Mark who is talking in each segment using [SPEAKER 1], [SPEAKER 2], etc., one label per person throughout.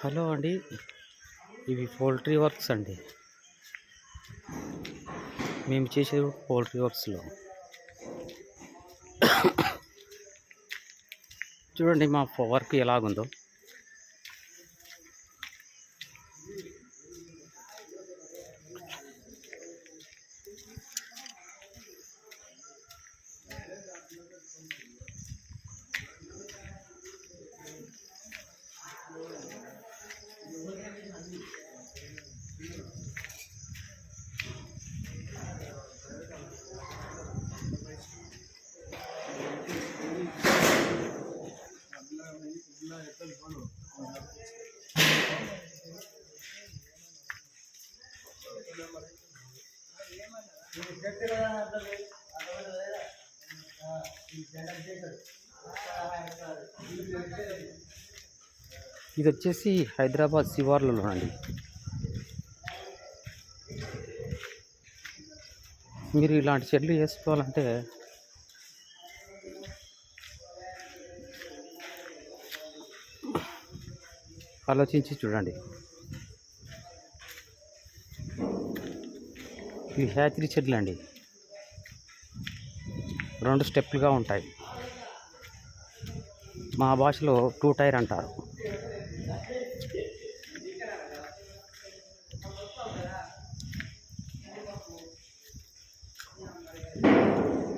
[SPEAKER 1] Hello అండి, ఇవి poultry works అండి. మేము చేసేది పౌల్ట్రీ వర్క్స్లో. చూడండి మా వర్క్ ఎలాగుందో. ఇది వచ్చేసి హైదరాబాద్ శివార్లలో అండి. మీరు ఇలాంటి షెడ్లు చేసుకోవాలంటే ఆలోచించి చూడండి. ఇవి హ్యాచరీ షెడ్లు అండి. 2 స్టెప్లుగా ఉంటాయి. మా భాషలో 2 టైర్ అంటారు.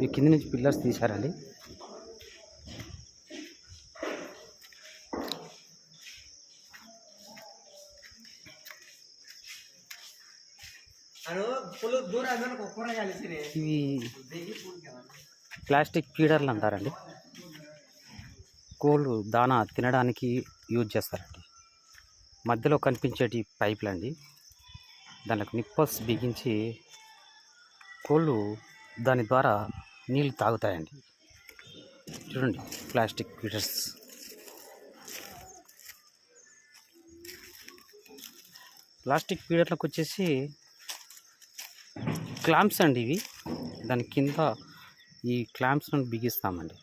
[SPEAKER 1] ఈ కింద నుంచి పిల్లర్స్ తీశారండి. ఇవి ప్లాస్టిక్ ఫీడర్లు అంటారండి. కోళ్ళు దానా తినడానికి యూజ్ చేస్తారండి. మధ్యలో కనిపించేటి పైపులు అండి. దానికి నిప్పల్స్ బిగించి కోళ్ళు దాని ద్వారా నీళ్ళు తాగుతాయండి. చూడండి ప్లాస్టిక్ ఫీడర్స్. ప్లాస్టిక్ ఫీడర్లకు వచ్చేసి క్లాంప్స్ అండి ఇవి. దాని కింద ఈ క్లాంప్స్ను బిగిస్తామండి.